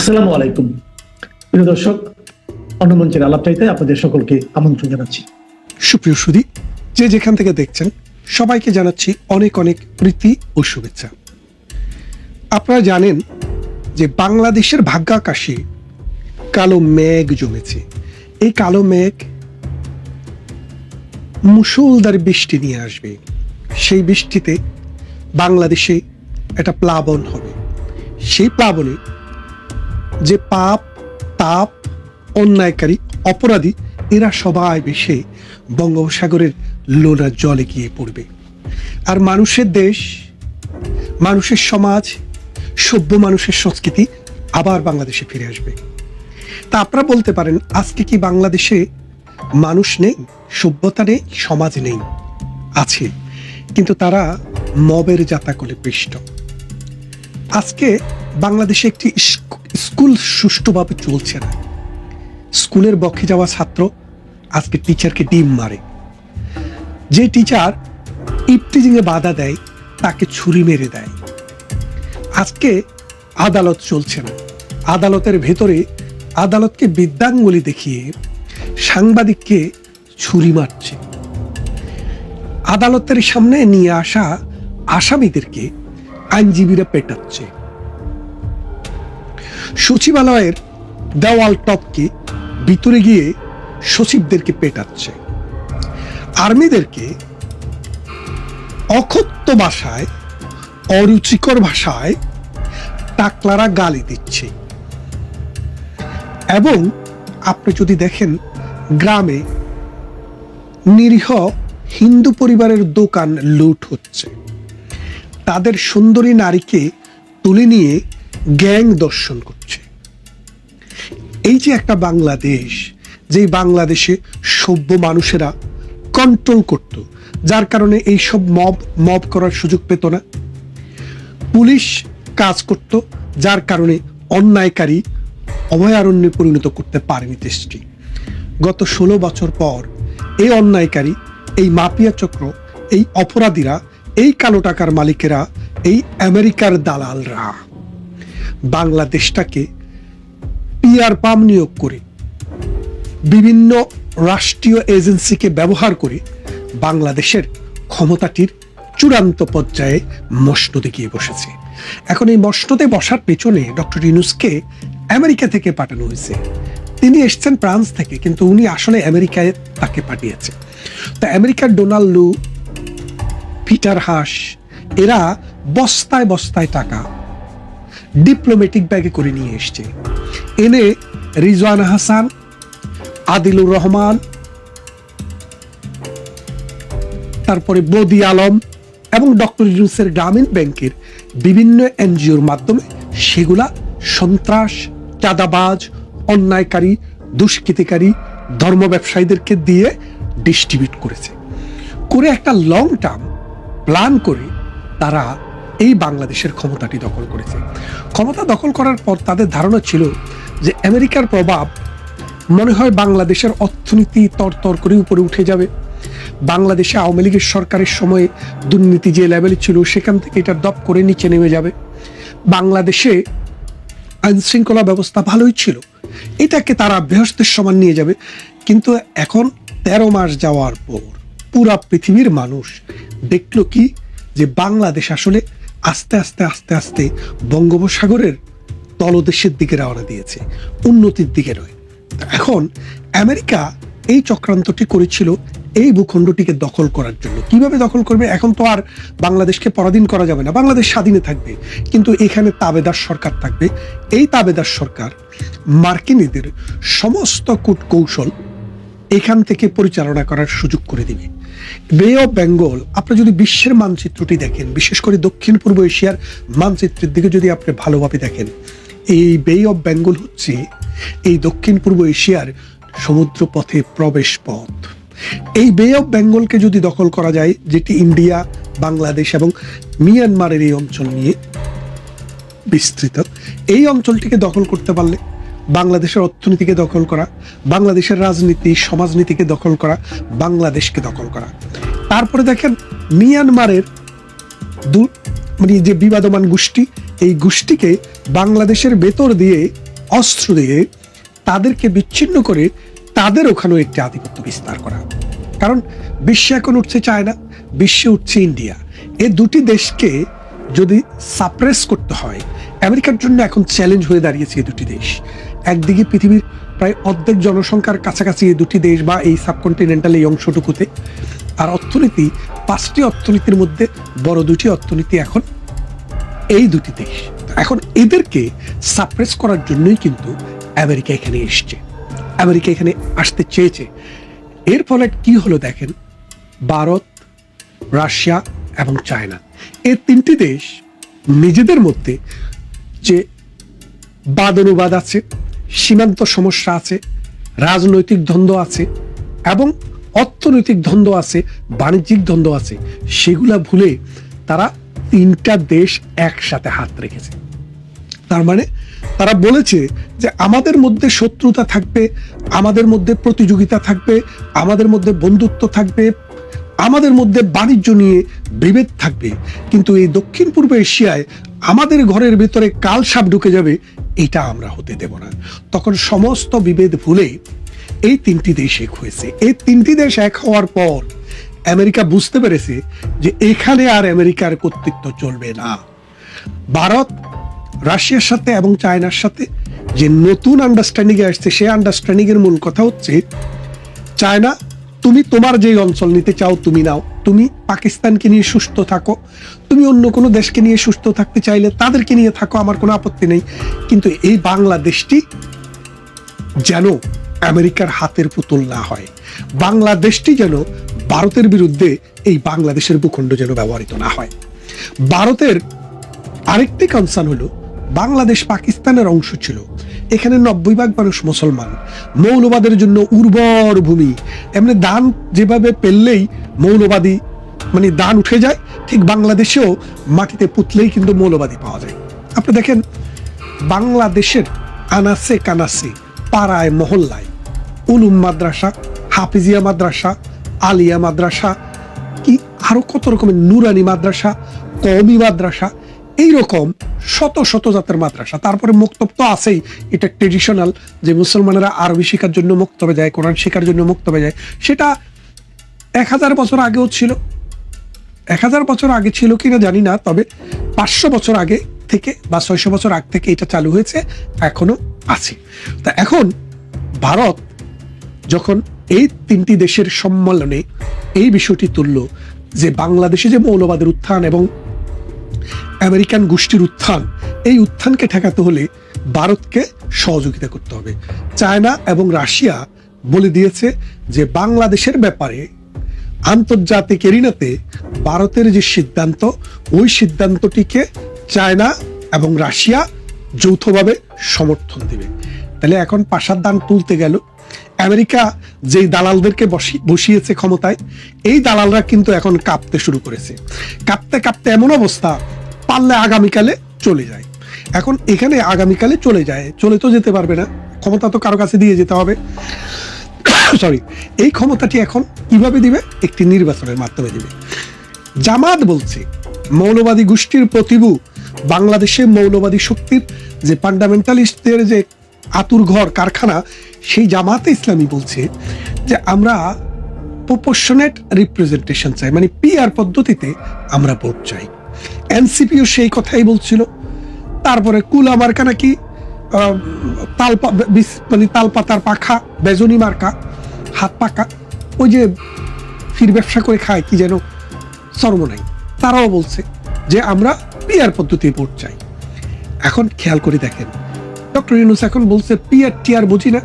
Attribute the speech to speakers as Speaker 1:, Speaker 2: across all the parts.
Speaker 1: আসসালামু আলাইকুম প্রিয় দর্শক, অন্যমঞ্চের আলাপ চাইতে আপনাদের সকলকে আমন্ত্রণ জানাচ্ছি।
Speaker 2: সুপ্রিয় সুধী, যে যেখান থেকে দেখছেন সবাইকে জানাচ্ছি অনেক অনেক প্রীতি ও শুভেচ্ছা। আপনারা জানেন যে বাংলাদেশের ভাগ্যাকাশে কালো মেঘ জমেছে। এই কালো মেঘ মুষলধারে বৃষ্টি নিয়ে আসবে। সেই বৃষ্টিতে বাংলাদেশে একটা প্লাবন হবে। সেই প্লাবনে যে পাপ তাপ অন্যায়কারী অপরাধী এরা সবাই ভেসে বঙ্গোপসাগরের লোনা জলে গিয়ে পড়বে। আর মানুষের দেশ, মানুষের সমাজ, সভ্য মানুষের সংস্কৃতি আবার বাংলাদেশে ফিরে আসবে। তা আপনারা বলতে পারেন, আজকে কি বাংলাদেশে মানুষ নেই, সভ্যতা নেই, সমাজ নেই? আছে, কিন্তু তারা মবের জাতাকলে পৃষ্ঠ। আজকে বাংলাদেশে একটি স্কুল সুষ্ঠুভাবে চলছে না। স্কুলের বক্ষে যাওয়া ছাত্র আজকে টিচারকে ডিম মারে। যে টিচার ইফটিজিংয়ে বাধা দেয় তাকে ছুরি মেরে দেয়। আজকে আদালত চলছে না। আদালতের ভেতরে আদালতকে বিদ্যাঙ্গুলি দেখিয়ে সাংবাদিককে ছুরি মারছে। আদালতের সামনে নিয়ে আসা আসামিদেরকে আইনজীবীরা পেটাচ্ছে। সচিবালয়ের দেওয়াল টপকে ভিতরে গিয়ে সচিবদেরকে পেটাচ্ছে। আর্মিদেরকে অকথ্য ভাষায়, অরুচিকর ভাষায় টাকলারা গালি দিচ্ছে। এবং আপনি যদি দেখেন, গ্রামে নিরীহ হিন্দু পরিবারের দোকান লুট হচ্ছে। তাদের সুন্দরী নারীকে তুলে নিয়ে গ্যাং দর্শন করছে। এই যে একটা বাংলাদেশ, যেই বাংলাদেশে সভ্য মানুষেরা কন্ট্রোল করত, যার কারণে এই সব মব করার সুযোগ পেত না। পুলিশ কাজ করত, যার কারণে অন্যায়কারী অভয়ারণ্যে পরিণত করতে পারেনি দেশটি। গত 16 বছর পর এই অন্যায়কারী, এই মাফিয়া চক্র, এই অপরাধীরা, এই কালো টাকার মালিকেরা, এই আমেরিকার দালালরা বাংলাদেশটাকে পিআর পাম নিয়োগ করে, বিভিন্ন রাষ্ট্রীয় এজেন্সিকে ব্যবহার করে বাংলাদেশের ক্ষমতাটির চূড়ান্ত পর্যায়ে মসনদে গিয়ে বসেছে। এখন এই মসনদে বসার পেছনে ডক্টর ইউনূসকে আমেরিকা থেকে পাঠানো হয়েছে। তিনি এসছেন ফ্রান্স থেকে, কিন্তু উনি আসলে আমেরিকায় তাকে পাঠিয়েছে। তো আমেরিকার ডোনাল্ড লু, পিটার হাস, এরা বস্তায় বস্তায় টাকা ডিপ্লোম্যাটিক ব্যাগে করে নিয়ে এসছে। এনে রিজওয়ান হাসান, আদিলুর রহমান, তারপরে বদি আলম এবং ডক্টর ইউনূসের গ্রামীণ ব্যাংকের বিভিন্ন এনজিওর মাধ্যমে সেগুলা সন্ত্রাস, চাঁদাবাজ, অন্যায়কারী, দুষ্কৃতিকারী, ধর্ম ব্যবসায়ীদেরকে দিয়ে ডিস্ট্রিবিউট করেছে। করে একটা লং টার্ম প্ল্যান করে তারা এই বাংলাদেশের ক্ষমতাটি দখল করেছে। ক্ষমতা দখল করার পর তাদের ধারণা ছিল যে আমেরিকার প্রভাব মনে হয় বাংলাদেশের অর্থনীতি তরতর করে উপরে উঠে যাবে। বাংলাদেশে আওয়ামী লীগের সরকারের সময় দুর্নীতি যে লেভেলে ছিল সেখান থেকে এটা দপ করে নিচে নেমে যাবে। বাংলাদেশে আইন শৃঙ্খলা ব্যবস্থা ভালোই ছিল, এটাকে তারা বৃহস্পতির সমান নিয়ে যাবে। কিন্তু এখন 13 মাস যাওয়ার পর পুরা পৃথিবীর মানুষ দেখলো কি, যে বাংলাদেশ আসলে আস্তে আস্তে আস্তে আস্তে বঙ্গোপসাগরের তলদেশের দিকে রওনা দিয়েছে, উন্নতির দিকে নয়। এখন আমেরিকা এই চক্রান্তটি করেছিল এই ভূখণ্ডটিকে দখল করার জন্য। কিভাবে দখল করবে? এখন তো আর বাংলাদেশকে পরাধীন করা যাবে না, বাংলাদেশ স্বাধীনে থাকবে, কিন্তু এখানে তাবেদার সরকার থাকবে। এই তাবেদার সরকার মার্কিনীদের সমস্ত কূটকৌশল এখান থেকে পরিচালনা করার সুযোগ করে দিবে। বে অফ বেঙ্গল, আপনি যদি বিশ্বের মানচিত্রটি দেখেন, বিশেষ করে দক্ষিণ পূর্ব এশিয়ার মানচিত্রের দিকে যদি আপনি ভালোভাবে দেখেন, এই বে অফ বেঙ্গল হচ্ছে এই দক্ষিণ পূর্ব এশিয়ার সমুদ্র পথে প্রবেশ পথ। এই বে অফ বেঙ্গলকে যদি দখল করা যায়, যেটি ইন্ডিয়া, বাংলাদেশ এবং মিয়ানমারের এই অঞ্চল নিয়ে বিস্তৃত, এই অঞ্চলটিকে দখল করতে পারলে বাংলাদেশের অর্থনীতিকে দখল করা, বাংলাদেশের রাজনীতি সমাজনীতিকে দখল করা, বাংলাদেশকে দখল করা। তারপরে দেখেন মিয়ানমারের মানে যে বিবাদমান গোষ্ঠী, এই গোষ্ঠীকে বাংলাদেশের ভেতর দিয়ে অস্ত্র দিয়ে তাদেরকে বিচ্ছিন্ন করে তাদের ওখানেও একটি আধিপত্য বিস্তার করা। কারণ বিশ্বে এখন উঠছে চায়না, বিশ্বে উঠছে ইন্ডিয়া। এই দুটি দেশকে যদি সাপ্রেস করতে হয়, আমেরিকার জন্য এখন চ্যালেঞ্জ হয়ে দাঁড়িয়েছে এই দুটি দেশ। একদিকে পৃথিবীর প্রায় অর্ধেক জনসংখ্যার কাছাকাছি এই দুটি দেশ বা এই সাবকন্টিনেন্টাল এই অংশটুকুতে, আর অর্থনীতি 5টি অর্থনীতির মধ্যে বড় দুটি অর্থনীতি এখন এই দুটি দেশ। এখন এদেরকে সাপ্রেস করার জন্যই কিন্তু আমেরিকা এখানে এসছে, আমেরিকা এখানে আসতে চেয়েছে। এর ফলে কি হলো দেখেন, ভারত, রাশিয়া এবং চায়না, এই তিনটি দেশ নিজেদের মধ্যে যে বাদ অনুবাদ আছে, সীমান্ত সমস্যা আছে, রাজনৈতিক দ্বন্দ্ব আছে এবং অর্থনৈতিক দ্বন্দ্ব আছে, বাণিজ্যিক দ্বন্দ্ব আছে, সেগুলা ভুলে তারা তিনটা দেশ একসাথে হাত রেখেছে। তার মানে তারা বলেছে যে আমাদের মধ্যে শত্রুতা থাকবে, আমাদের মধ্যে প্রতিযোগিতা থাকবে, আমাদের মধ্যে বন্ধুত্ব থাকবে, আমাদের মধ্যে বাণিজ্য নিয়ে বিভেদ থাকবে, কিন্তু এই দক্ষিণ পূর্ব এশিয়ায় আমাদের ঘরের ভেতরে কাল সাপ ঢুকে যাবে, এটা আমরা হতে দেব না। তখন সমস্ত বিভেদ ভুলে এই তিনটি দেশ এক হয়েছে। এই তিনটি দেশ এক হওয়ার পর আমেরিকা বুঝতে পেরেছে যে এখানে আর আমেরিকার কর্তৃত্ব চলবে না। ভারত রাশিয়ার সাথে এবং চায়নার সাথে যে নতুন আন্ডারস্ট্যান্ডিং এ আসছে, সেই আন্ডারস্ট্যান্ডিং এর মূল কথা হচ্ছে, চায়না তুমি তোমার যে অঞ্চল নিতে চাও তুমি নাও, তুমি পাকিস্তানকে নিয়ে সুস্থ থাকো, তুমি অন্য কোনো দেশকে নিয়ে সুস্থ থাকতে চাইলে তাদেরকে নিয়ে থাকো, আমার কোনো আপত্তি নেই, কিন্তু এই বাংলাদেশটি যেন আমেরিকার হাতের পুতুল না হয়, বাংলাদেশটি যেন ভারতের বিরুদ্ধে এই বাংলাদেশের ভূখণ্ড যেন ব্যবহৃত না হয়। ভারতের আরেকটি কনসার্ন হলো, বাংলাদেশ পাকিস্তানের অংশ ছিল, এখানে 90% মানুষ মুসলমান, মৌলবাদের জন্য উর্বর ভূমি, এমনি ধান যেভাবে পেললেই মৌলবাদী মানে ধান উঠে যায়, ঠিক বাংলাদেশেও মাটিতে পুতলেই কিন্তু মৌলবাদী পাওয়া যায়। আপনি দেখেন বাংলাদেশের আনাসে কানাসে, পাড়ায় মহল্লায় উলুম মাদ্রাসা, হাফিজিয়া মাদ্রাসা, আলিয়া মাদ্রাসা, কি আরো কত রকমের নুরানি মাদ্রাসা, কওমি মাদ্রাসা, এইরকম শত শত জাতের মাদ্রাসা। তারপরে মক্তব তো আছেই, এটা ট্রেডিশনাল, যে মুসলমানেরা আরবি শেখার জন্য মক্তবে যায়, কোরআন শেখার জন্য মক্তবে যায়, সেটা 1000 বছর আগেও ছিল। 1000 বছর আগে ছিল কিনা জানি না, তবে 500 বছর আগে থেকে বা 600 বছর আগ থেকে এটা চালু হয়েছে, এখনো আছে। তা এখন ভারত যখন এই তিনটি দেশের সম্মেলনে এই বিষয়টি তুলল যে বাংলাদেশে যে মৌলবাদের উত্থান এবং আমেরিকান গোষ্ঠীর উত্থান, এই উত্থানকে ঠেকাতে হলে ভারতকে সহযোগিতা করতে হবে। চায়না এবং রাশিয়া বলে দিয়েছে যে বাংলাদেশের ব্যাপারে আন্তর্জাতিক এরিনাতে ভারতের যে সিদ্ধান্ত, ওই সিদ্ধান্তটিকে চায়না এবং রাশিয়া যৌথভাবে সমর্থন দিবে। তাহলে এখন পাশার দান তুলতে গেল, আমেরিকা যেই দালালদেরকে বসিয়েছে ক্ষমতায়, এই দালালরা কিন্তু এখন কাঁপতে শুরু করেছে। কাঁপতে কাঁপতে এমন অবস্থা, পারলে আগামীকালে চলে যায়। এখন এখানে আগামীকালে চলে তো যেতে পারবে না, ক্ষমতা তো কারো কাছে দিয়ে যেতে হবে। সরি, এই ক্ষমতাটি এখন কিভাবে দিবে? একটি নির্বাচনের মাধ্যমে দিবে। জামাত বলছে মৌলবাদী গোষ্ঠীর প্রতিভু, বাংলাদেশে মৌলবাদী শক্তির যে ফান্ডামেন্টালিস্টদের যে আতুর ঘর কারখানা, সেই জামাতে ইসলামী বলছে যে আমরা প্রপোর্শনেট রিপ্রেজেন্টেশন চাই, মানে পিআর পদ্ধতিতে আমরা ভোট চাই। এনসিপিও সেই কথাই বলছিল। তারপরে কুলা মার্কা নাকি তালপাতার পাখা, বেজনি মার্কা, হাত পাকা, ওই যে ফির ব্যবসা করে খায় কি যেন সর্বনাই, তারাও বলছে যে আমরা পিআর পদ্ধতি ভোট চাই। এখন খেয়াল করে দেখেন, ডক্টর ইউনূস এখন বলছে পিআর টিআর বুঝি না,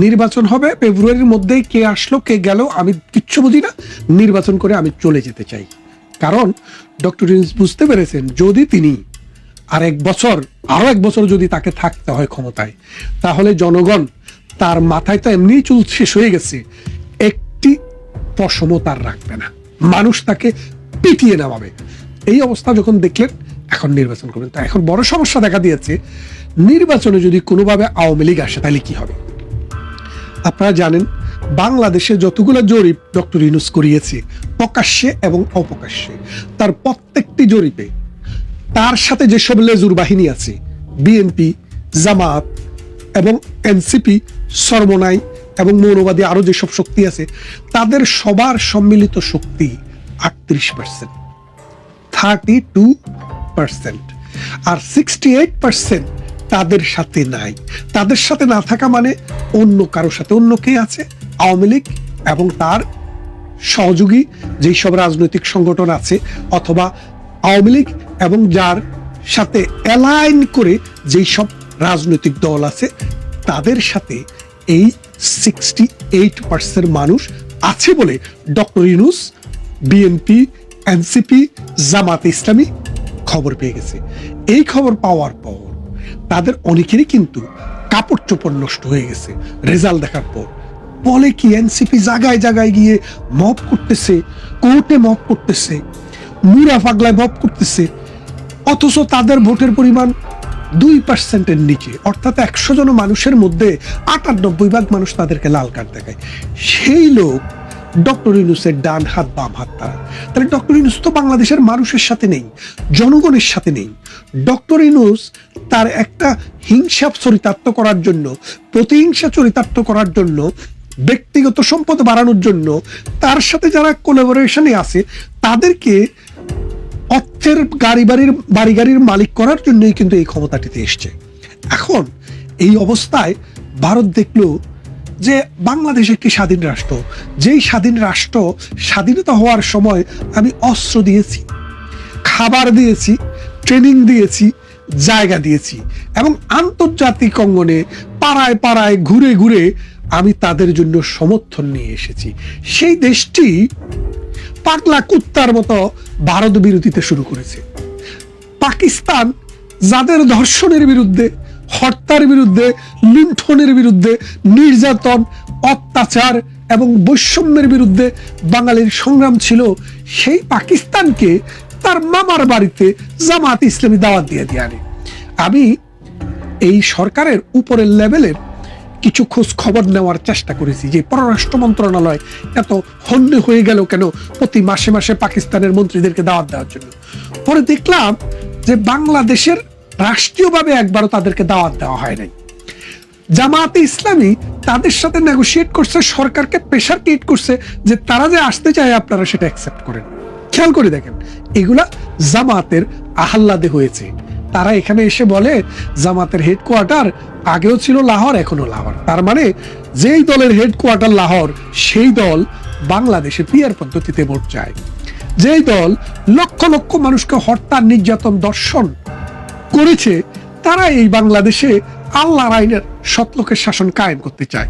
Speaker 2: নির্বাচন হবে ফেব্রুয়ারির মধ্যেই, কে আসলো কে গেল আমি কিচ্ছু বুঝি না, নির্বাচন করে আমি চলে যেতে চাই। কারণ ডক্টর ইউনূস বুঝতে পেরেছেন যদি তিনি আরো এক বছর যদি তাকে থাকতে হয় ক্ষমতায়, তাহলে জনগণ তার মাথায় তো এমনি চুল শেষ হয়ে গেছে, একটি পশমও তার রাখবে না, মানুষ তাকে পিটিয়ে নামাবে। এই অবস্থা যখন দেখলেন, এখন নির্বাচন করবেন। তা এখন বড় সমস্যা দেখা দিয়েছে, নির্বাচনে যদি কোনোভাবে আওয়ামী লীগ আসে তাহলে কি হবে? আপনারা জানেন বাংলাদেশে যতগুলো জরিপ ডক্টর ইউনূস করিয়েছে, প্রকাশ্যে এবং অপ্রকাশ্যে, তার প্রত্যেকটি জরিপে তার সাথে যেসব লেজুর বাহিনী আছে, বিএনপি, জামাত এবং এনসিপি, সরমনাই এবং মৌলবাদী আরো যেসব শক্তি আছে, তাদের সবার সম্মিলিত শক্তি 38%, 32%, আর 68% তাদের সাথে নাই। তাদের সাথে না থাকা মানে অন্য কারোর সাথে। অন্য কে আছে? আওয়ামী লীগ এবং তার সহযোগী যেই সব রাজনৈতিক সংগঠন আছে, অথবা আওয়ামী লীগ এবং যার সাথে অ্যালাইন করে যেই সব রাজনৈতিক দল আছে, তাদের সাথে এই 68% মানুষ আছে বলে doctor Yunus, BNP, NCP, Jamaat Islami খবর পেয়ে গেছে। এই খবর পাওয়ার পর তাদের অনেকেরই কিন্তু কাপড় চোপড় নষ্ট হয়ে গেছে রেজাল্ট দেখার পর। বলে কি, এনসিপি জায়গায় জায়গায় গিয়ে মব করতেছে, কোর্টে মব করতেছে, মুরা পাগলায় মব করতেছে, অথচ তাদের ভোটের পরিমাণ 2%-এর নিচে। অর্থাৎ 100 জন মানুষের মধ্যে 98% মানুষ তাদেরকে লাল কার্ড দেখায়। সেই লোক ডক্টর ইউনূসের ডান হাত বাম হাত। তাহলে ডক্টর ইউনূস তো বাংলাদেশের মানুষের সাথে নেই, জনগণের সাথে নেই। ডক্টর ইউনূস তার একটা হিংসা চরিতার্থ করার জন্য, প্রতিহিংসা চরিতার্থ করার জন্য, ব্যক্তিগত সম্পদ বাড়ানোর জন্য তার সাথে যারা কোলাবোরেশনে আছে তাদেরকে অর্থের বাড়ি গাড়ির মালিক করার জন্যই কিন্তু এই ক্ষমতাটিতে এসছে। এখন এই অবস্থায় ভারত দেখলো যে বাংলাদেশ একটি স্বাধীন রাষ্ট্র, যেই স্বাধীন রাষ্ট্র স্বাধীনতা হওয়ার সময় আমি অস্ত্র দিয়েছি, খাবার দিয়েছি, ট্রেনিং দিয়েছি, জায়গা দিয়েছি, এবং আন্তর্জাতিক অঙ্গনে পাড়ায় পাড়ায় ঘুরে ঘুরে আমি তাদের জন্য সমর্থন নিয়ে এসেছি। সেই দেশটি পাগলা কুত্তার মতো ভারত বিরোধিতা শুরু করেছে। পাকিস্তান যাদের ধর্ষণের বিরুদ্ধে, হত্যার বিরুদ্ধে, লুণ্ঠনের বিরুদ্ধে, নির্যাতন, অত্যাচার এবং বৈষম্যের বিরুদ্ধে বাঙালির সংগ্রাম ছিল, সেই পাকিস্তানকে তার মামার বাড়িতে জামাত ইসলামী দাওয়াত দিয়ে আনে। আমি এই সরকারের উপরের লেভেলের কিছু খোঁজ খবর নেওয়ার চেষ্টা করেছি যে পররাষ্ট্র মন্ত্রণালয় এত হন্যে হয়ে গেল কেন প্রতি মাসে মাসে পাকিস্তানের মন্ত্রীদেরকে দাওয়াত দেওয়ার জন্য। পরে দেখলাম যে বাংলাদেশের রাষ্ট্রীয়ভাবে একবারও তাদেরকে দাওয়াত দেওয়া হয় নাই। জামায়াতে ইসলামী তাদের সাথে নেগোশিয়েট করছে, সরকারকে প্রেশার ক্রিয়েট করছে যে তারা যে আসতে চায় আপনারা সেটা অ্যাকসেপ্ট করেন। খেয়াল করে দেখেন, এগুলা জামাতের আহ্লাদে হয়েছে। তারা এখানে এসে বলে জামাতের হেডকোয়ার্টার আগেও ছিল লাহোর, এখনো লাহোর। তার মানে যেই দলের হেডকোয়ার্টার লাহোর, সেই দল বাংলাদেশে পিয়ার পদ্ধতিতে ভোট চায়। যেই দল লক্ষ লক্ষ মানুষকে হত্যা, নির্যাতন, দর্শন করেছে, তারা এই বাংলাদেশে আল্লাহর আইনের সৎলোকের শাসন কায়েম করতে চায়।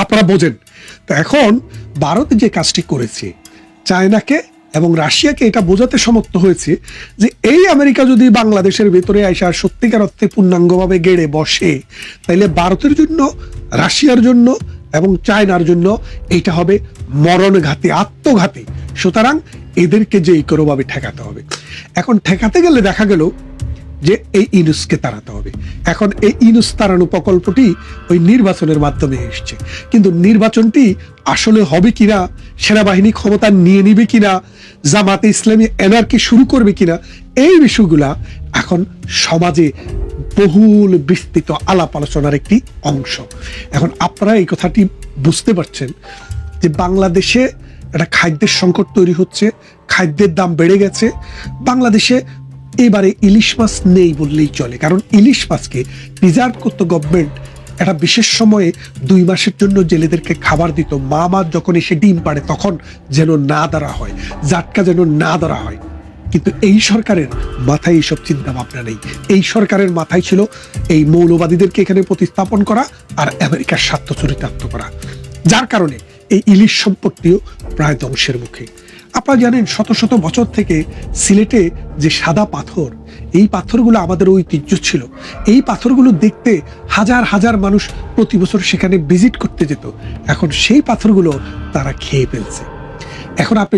Speaker 2: আপনারা বোঝেন তো। এখন ভারত যে কাজটি করেছে, চায়নাকে এবং রাশিয়াকে এটা বোঝাতে সমর্থ হয়েছে যে এই আমেরিকা যদি বাংলাদেশের ভেতরে আইসা সত্যিকার অর্থে পূর্ণাঙ্গভাবে গেড়ে বসে, তাইলে ভারতের জন্য, রাশিয়ার জন্য এবং চায়নার জন্য এইটা হবে মরণঘাতী, আত্মঘাতী। সুতরাং এদেরকে যে কোনোভাবে ঠেকাতে হবে। এখন ঠেকাতে গেলে দেখা গেল যে এই ইউনূসকে তাড়াতে হবে। এখন এই ইউনূস তাড়ানো প্রকল্পটি ওই নির্বাচনের মাধ্যমে এসছে, কিন্তু নির্বাচনটি আসলে হবে কিনা, সেনাবাহিনী ক্ষমতা নিয়ে নিবে কিনা, জামাতে ইসলামী এনার্কি শুরু করবে কিনা, এই বিষয়গুলা এখন সমাজে বহুল বিস্তৃত আলাপ আলোচনার একটি অংশ। এখন আপনারা এই কথাটি বুঝতে পারছেন যে বাংলাদেশে একটা খাদ্যের সংকট তৈরি হচ্ছে, খাদ্যের দাম বেড়ে গেছে। বাংলাদেশে এবারে ইলিশ মাছ নেই বললেই চলে, কারণ ইলিশ মাছকে প্রিজার্ভ করতো গভর্নমেন্ট একটা বিশেষ সময়ে 2 মাসের জন্য জেলেদেরকে খাবার দিত। মা মাছ যখন এসে ডিম পাড়ে তখন যেন না ধরা হয়, জাটকা যেন না ধরা হয়। কিন্তু এই সরকারের মাথায় এইসব চিন্তা ভাবনা নেই। এই সরকারের মাথায় ছিল এই মৌলবাদীদেরকে এখানে প্রতিস্থাপন করা আর আমেরিকার স্বার্থ চরিতার্থ করা, যার কারণে এই ইলিশ সম্পত্তিও প্রায় ধ্বংসের মুখে। আপনারা জানেন শত শত বছর থেকে সিলেটে যে সাদা পাথর, এই পাথরগুলো আমাদের ঐতিহ্য ছিল। এই পাথরগুলো দেখতে হাজার হাজার মানুষ প্রতি বছর সেখানে ভিজিট করতে যেত। এখন সেই পাথরগুলো তারা খেয়ে ফেলছে। এখন আপনি